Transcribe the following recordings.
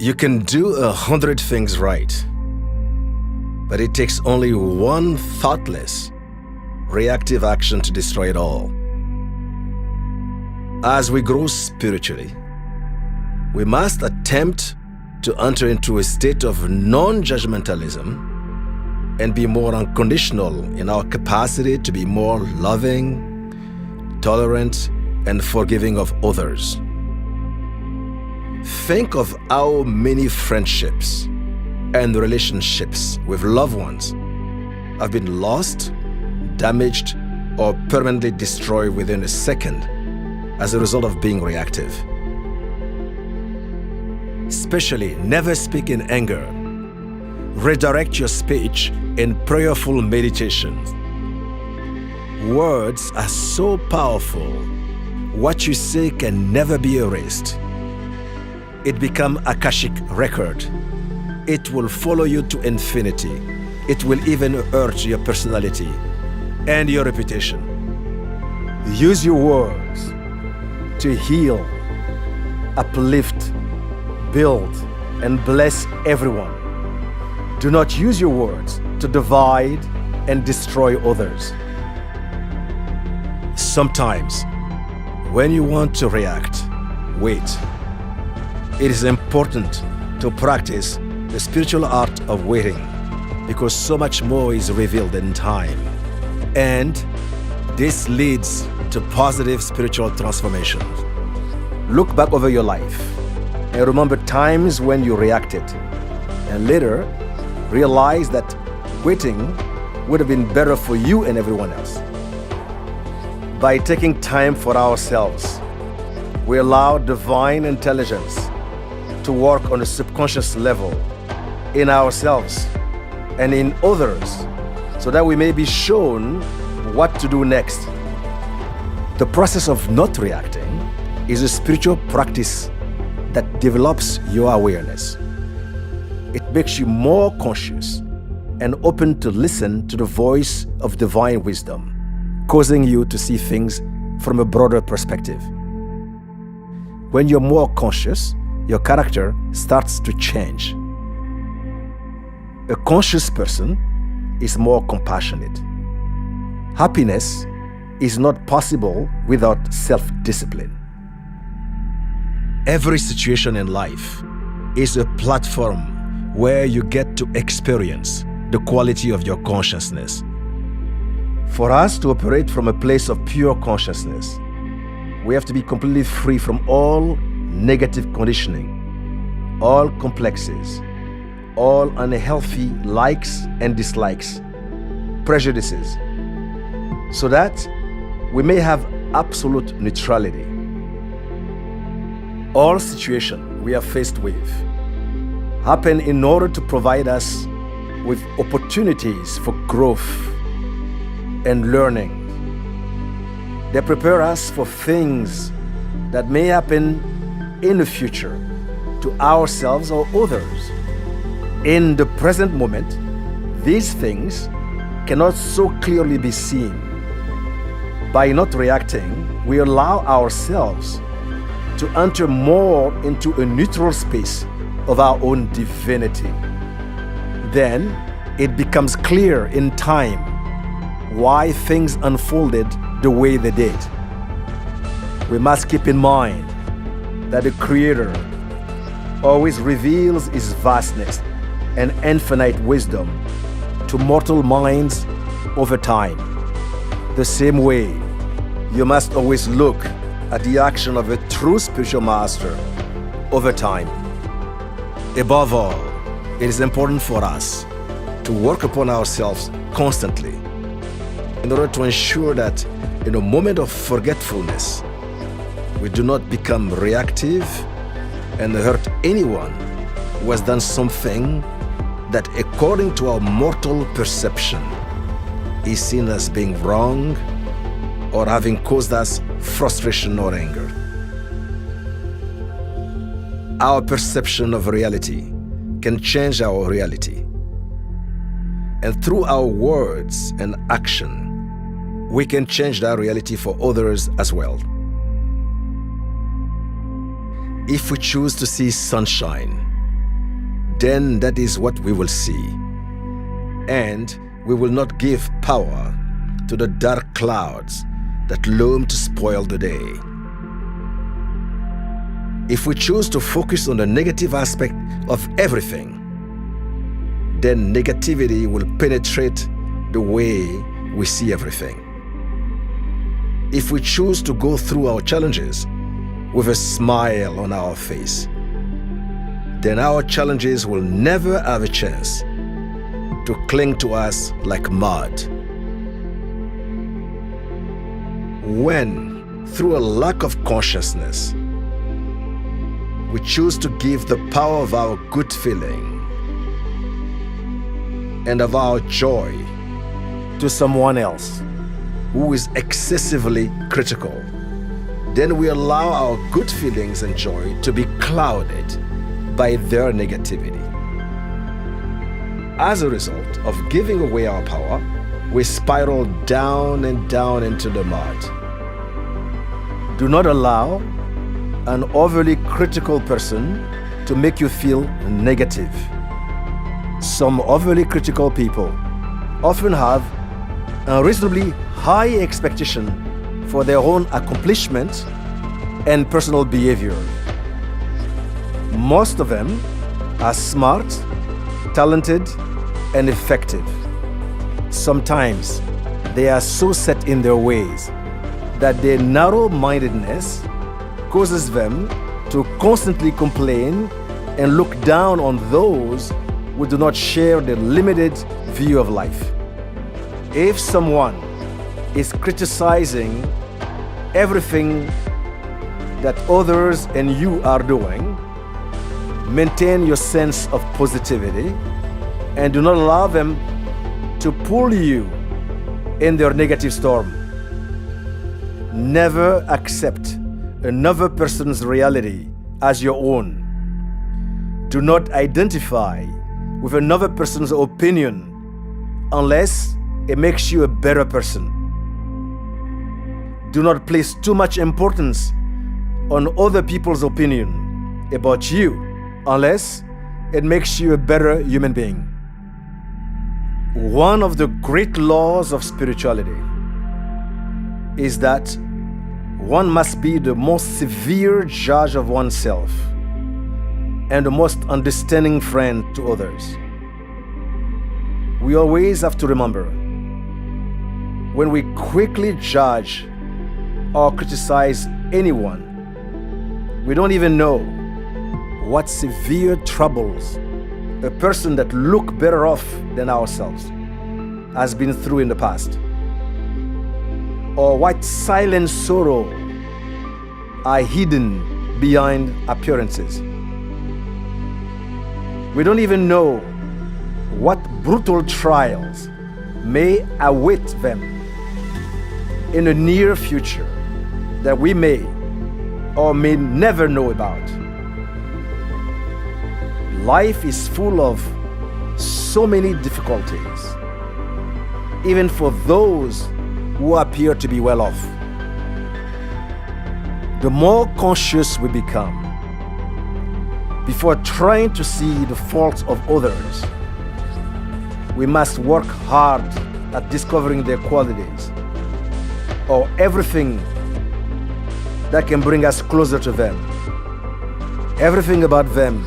You can do 100 things right, but it takes only one thoughtless, reactive action to destroy it all. As we grow spiritually, we must attempt to enter into a state of non-judgmentalism and be more unconditional in our capacity to be more loving, tolerant, and forgiving of others. Think of how many friendships and relationships with loved ones have been lost, damaged, or permanently destroyed within a second as a result of being reactive. Especially, never speak in anger. Redirect your speech in prayerful meditations. Words are so powerful. What you say can never be erased. It becomes Akashic record. It will follow you to infinity. It will even hurt your personality and your reputation. Use your words to heal, uplift, build, and bless everyone. Do not use your words to divide and destroy others. Sometimes, when you want to react, wait. It is important to practice the spiritual art of waiting because so much more is revealed in time. And this leads to positive spiritual transformations. Look back over your life and remember times when you reacted, and later realize that waiting would have been better for you and everyone else. By taking time for ourselves, we allow divine intelligence to work on a subconscious level in ourselves and in others so that we may be shown what to do next. The process of not reacting is a spiritual practice that develops your awareness. It makes you more conscious and open to listen to the voice of divine wisdom, causing you to see things from a broader perspective. When you're more conscious, your character starts to change. A conscious person is more compassionate. Happiness is not possible without self-discipline. Every situation in life is a platform where you get to experience the quality of your consciousness. For us to operate from a place of pure consciousness, we have to be completely free from all negative conditioning, all complexes, all unhealthy likes and dislikes, prejudices, so that we may have absolute neutrality. All situations we are faced with happen in order to provide us with opportunities for growth and learning. They prepare us for things that may happen in the future to ourselves or others. In the present moment, these things cannot so clearly be seen. By not reacting, we allow ourselves to enter more into a neutral space of our own divinity. Then it becomes clear in time why things unfolded the way they did. We must keep in mind that the Creator always reveals His vastness and infinite wisdom to mortal minds over time. The same way, you must always look at the action of a true spiritual master over time. Above all, it is important for us to work upon ourselves constantly in order to ensure that in a moment of forgetfulness, we do not become reactive and hurt anyone who has done something that, according to our mortal perception, is seen as being wrong or having caused us frustration or anger. Our perception of reality can change our reality. And through our words and action, we can change that reality for others as well. If we choose to see sunshine, then that is what we will see. And we will not give power to the dark clouds that loom to spoil the day. If we choose to focus on the negative aspect of everything, then negativity will penetrate the way we see everything. If we choose to go through our challenges with a smile on our face, then our challenges will never have a chance to cling to us like mud. When, through a lack of consciousness, we choose to give the power of our good feeling and of our joy to someone else who is excessively critical, then we allow our good feelings and joy to be clouded by their negativity. As a result of giving away our power, we spiral down and down into the mud. Do not allow an overly critical person to make you feel negative. Some overly critical people often have a reasonably high expectation for their own accomplishment and personal behavior. Most of them are smart, talented, and effective. Sometimes they are so set in their ways that their narrow-mindedness causes them to constantly complain and look down on those who do not share their limited view of life. If someone is criticizing everything that others and you are doing, maintain your sense of positivity and do not allow them to pull you in their negative storm. Never accept another person's reality as your own. Do not identify with another person's opinion unless it makes you a better person. Do not place too much importance on other people's opinion about you unless it makes you a better human being. One of the great laws of spirituality is that one must be the most severe judge of oneself and the most understanding friend to others. We always have to remember, when we quickly judge or criticize anyone, we don't even know what severe troubles a person that look better off than ourselves has been through in the past, or what silent sorrow are hidden behind appearances. We don't even know what brutal trials may await them in the near future that we may or may never know about. Life is full of so many difficulties, even for those who appear to be well off. The more conscious we become before trying to see the faults of others, we must work hard at discovering their qualities or everything that can bring us closer to them, everything about them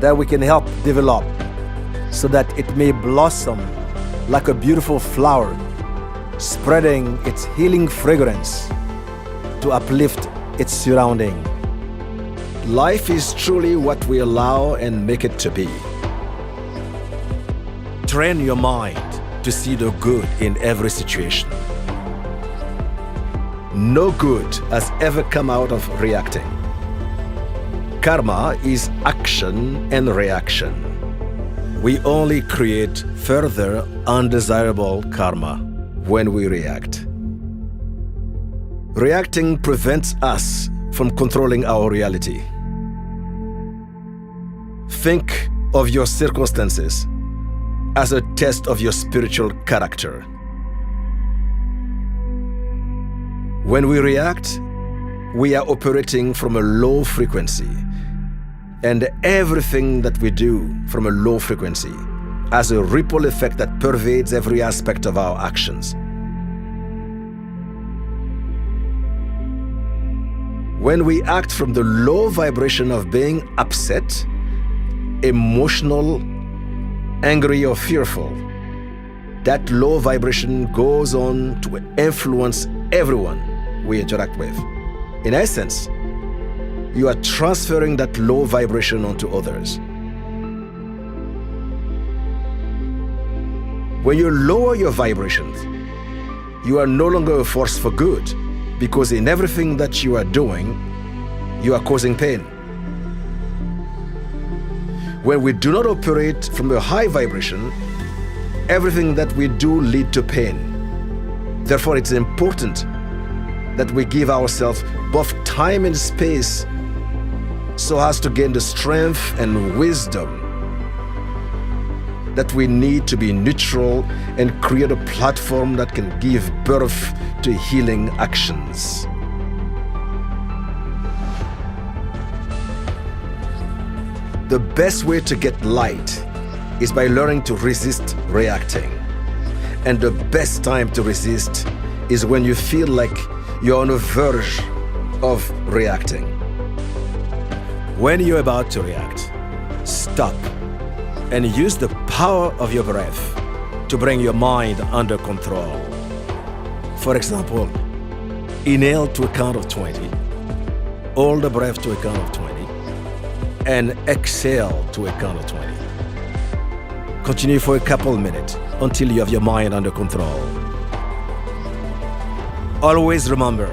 that we can help develop so that it may blossom like a beautiful flower, spreading its healing fragrance to uplift its surrounding. Life is truly what we allow and make it to be. Train your mind to see the good in every situation. No good has ever come out of reacting. Karma is action and reaction. We only create further undesirable karma when we react. Reacting prevents us from controlling our reality. Think of your circumstances as a test of your spiritual character. When we react, we are operating from a low frequency, And everything that we do from a low frequency has a ripple effect that pervades every aspect of our actions. When we act from the low vibration of being upset, emotional, angry, or fearful, that low vibration goes on to influence everyone we interact with. In essence, you are transferring that low vibration onto others. When you lower your vibrations, you are no longer a force for good, because in everything that you are doing, you are causing pain. When we do not operate from a high vibration, everything that we do leads to pain. Therefore, it's important that we give ourselves both time and space so as to gain the strength and wisdom that we need to be neutral and create a platform that can give birth to healing actions. The best way to get light is by learning to resist reacting. And the best time to resist is when you feel like you're on the verge of reacting. When you're about to react, stop and use the power of your breath to bring your mind under control. For example, inhale to a count of 20, hold the breath to a count of 20, and exhale to a count of 20. Continue for a couple minutes until you have your mind under control. Always remember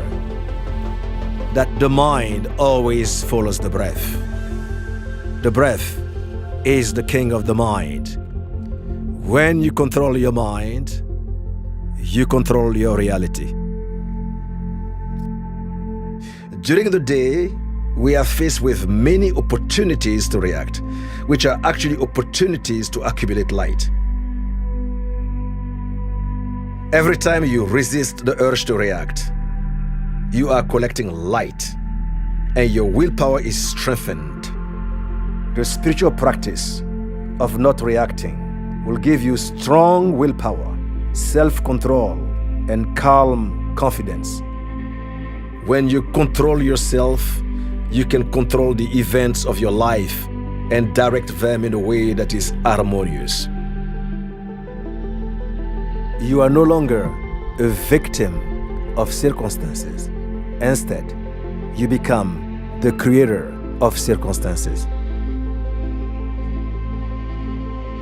that the mind always follows the breath. The breath is the king of the mind. When you control your mind, you control your reality. During the day, we are faced with many opportunities to react, which are actually opportunities to accumulate light. Every time you resist the urge to react, you are collecting light, and your willpower is strengthened. The spiritual practice of not reacting will give you strong willpower, self-control, and calm confidence. When you control yourself, you can control the events of your life and direct them in a way that is harmonious. You are no longer a victim of circumstances. Instead, you become the creator of circumstances.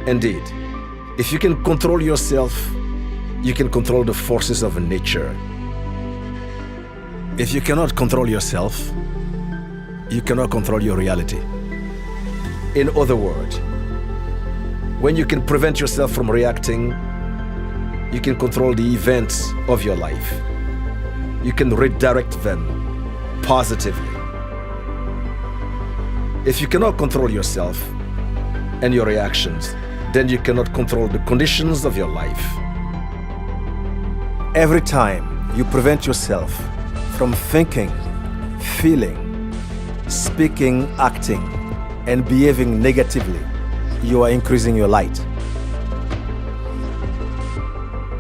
Indeed, if you can control yourself, you can control the forces of nature. If you cannot control yourself, you cannot control your reality. In other words, when you can prevent yourself from reacting, you can control the events of your life. You can redirect them positively. If you cannot control yourself and your reactions, then you cannot control the conditions of your life. Every time you prevent yourself from thinking, feeling, speaking, acting, and behaving negatively, you are increasing your light.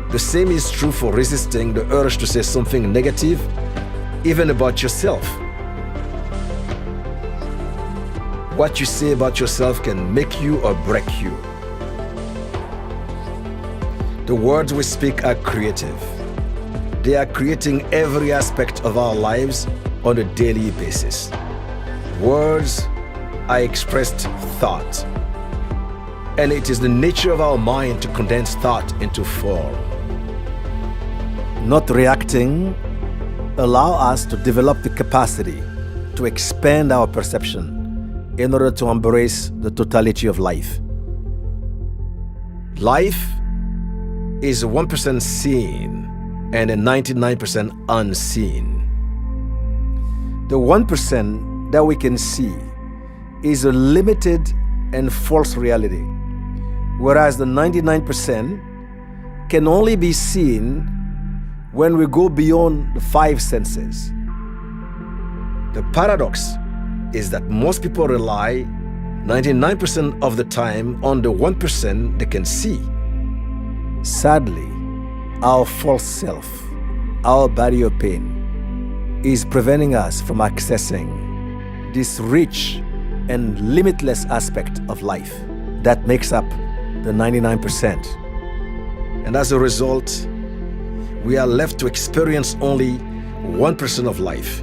The same is true for resisting the urge to say something negative, even about yourself. What you say about yourself can make you or break you. The words we speak are creative. They are creating every aspect of our lives on a daily basis. Words are expressed thought, and it is the nature of our mind to condense thought into form. Not reacting allows us to develop the capacity to expand our perception in order to embrace the totality of life. Life is 1% seen and 99% unseen. The 1% that we can see is a limited and false reality, whereas the 99% can only be seen when we go beyond the five senses. The paradox is that most people rely 99% of the time on the 1% they can see. Sadly, our false self, our body of pain, is preventing us from accessing this rich and limitless aspect of life that makes up the 99%. And as a result, we are left to experience only 1% of life,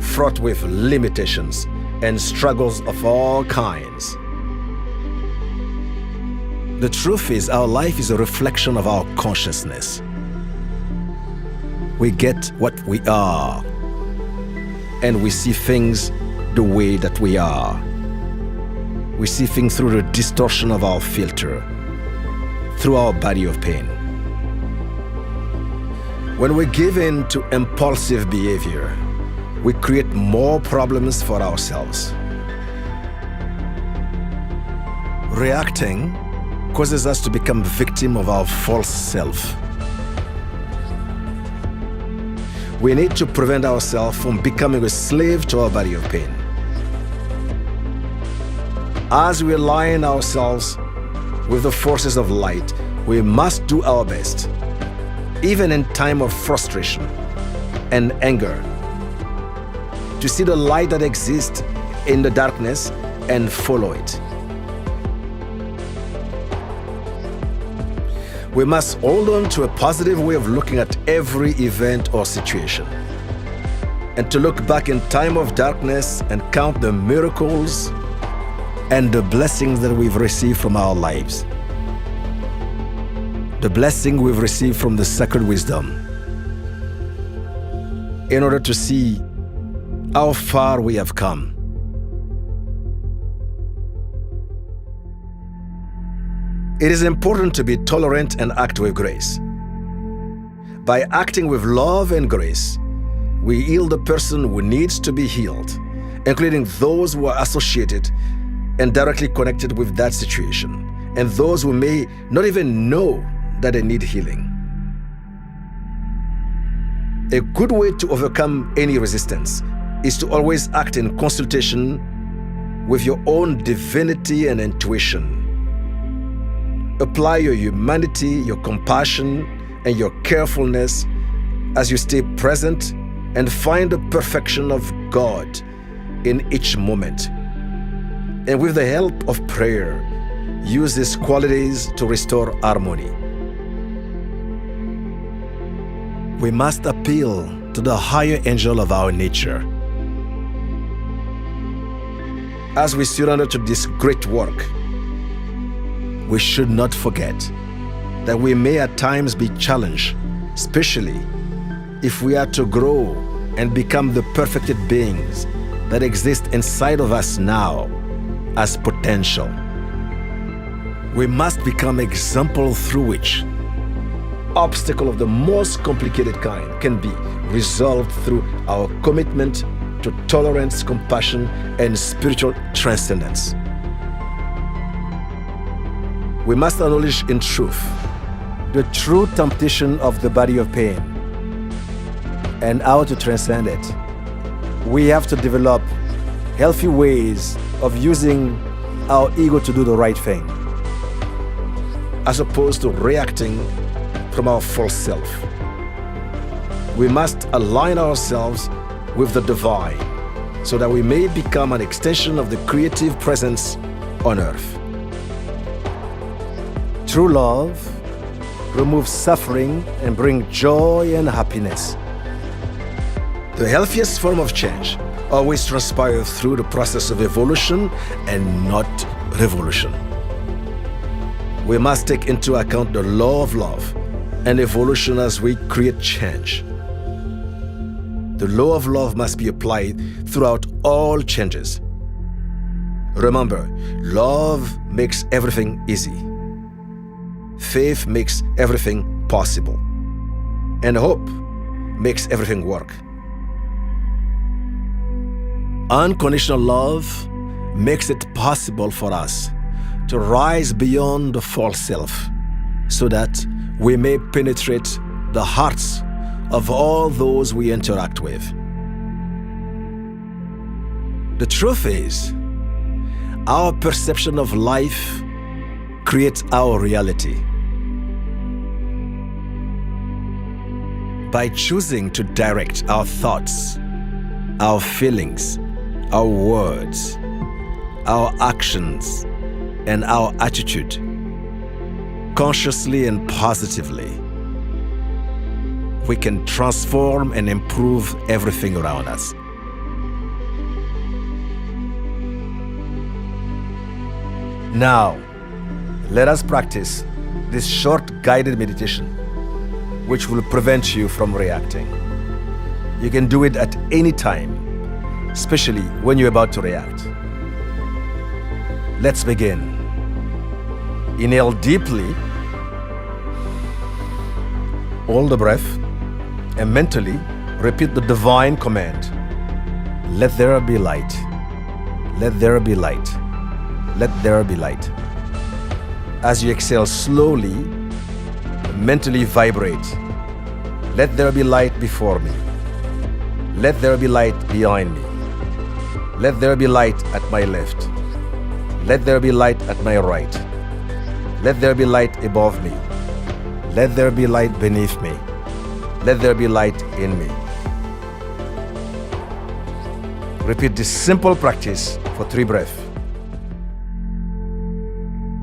fraught with limitations and struggles of all kinds. The truth is, our life is a reflection of our consciousness. We get what we are, and we see things the way that we are. We see things through the distortion of our filter, through our body of pain. When we give in to impulsive behavior, we create more problems for ourselves. Reacting causes us to become victim of our false self. We need to prevent ourselves from becoming a slave to our body of pain. As we align ourselves with the forces of light, we must do our best, even in time of frustration and anger, to see the light that exists in the darkness and follow it. We must hold on to a positive way of looking at every event or situation, and to look back in time of darkness and count the miracles and the blessings that we've received from our lives. The blessing we've received from the sacred wisdom, in order to see how far we have come. It is important to be tolerant and act with grace. By acting with love and grace, we heal the person who needs to be healed, including those who are associated and directly connected with that situation, and those who may not even know that they need healing. A good way to overcome any resistance is to always act in consultation with your own divinity and intuition. Apply your humanity, your compassion, and your carefulness as you stay present and find the perfection of God in each moment. And with the help of prayer, use these qualities to restore harmony. We must appeal to the higher angel of our nature. As we surrender to this great work, we should not forget that we may at times be challenged, especially if we are to grow and become the perfected beings that exist inside of us now as potential. We must become example through which obstacle of the most complicated kind can be resolved through our commitment to tolerance, compassion, and spiritual transcendence. We must acknowledge in truth the true temptation of the body of pain and how to transcend it. We have to develop healthy ways of using our ego to do the right thing, as opposed to reacting from our false self. We must align ourselves with the divine so that we may become an extension of the creative presence on earth. True love removes suffering and brings joy and happiness. The healthiest form of change always transpires through the process of evolution and not revolution. We must take into account the law of love and evolution as we create change. The law of love must be applied throughout all changes. Remember, love makes everything easy. Faith makes everything possible. And hope makes everything work. Unconditional love makes it possible for us to rise beyond the false self so that we may penetrate the hearts of all those we interact with. The truth is, our perception of life creates our reality. By choosing to direct our thoughts, our feelings, our words, our actions, and our attitude, consciously and positively, we can transform and improve everything around us. Now, let us practice this short guided meditation, which will prevent you from reacting. You can do it at any time, especially when you're about to react. Let's begin. Inhale deeply, hold the breath, and mentally repeat the divine command. Let there be light. Let there be light. Let there be light. As you exhale slowly, mentally vibrate. Let there be light before me. Let there be light behind me. Let there be light at my left. Let there be light at my right. Let there be light above me. Let there be light beneath me. Let there be light in me. Repeat this simple practice for 3 breaths.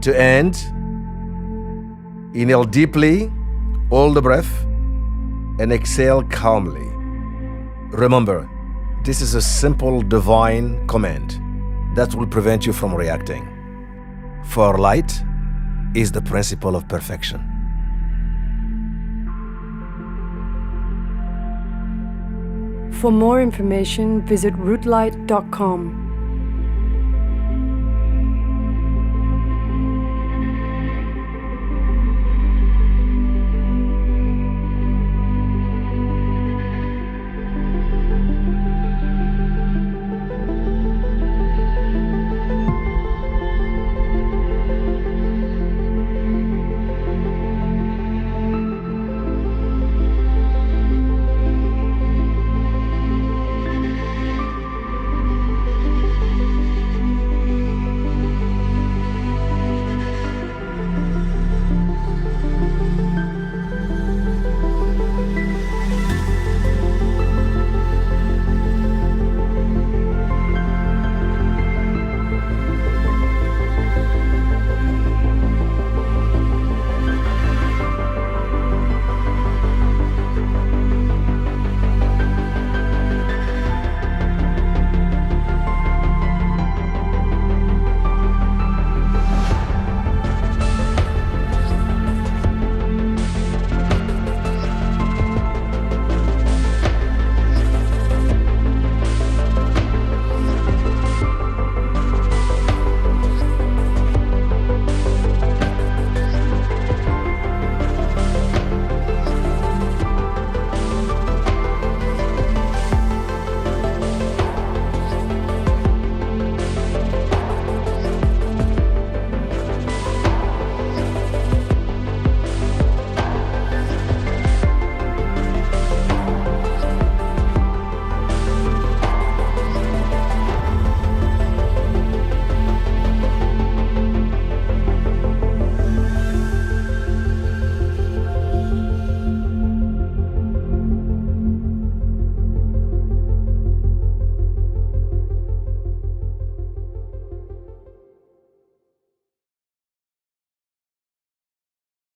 To end, inhale deeply, hold the breath, and exhale calmly. Remember, this is a simple divine command that will prevent you from reacting. For light is the principle of perfection. For more information, visit rootlight.com.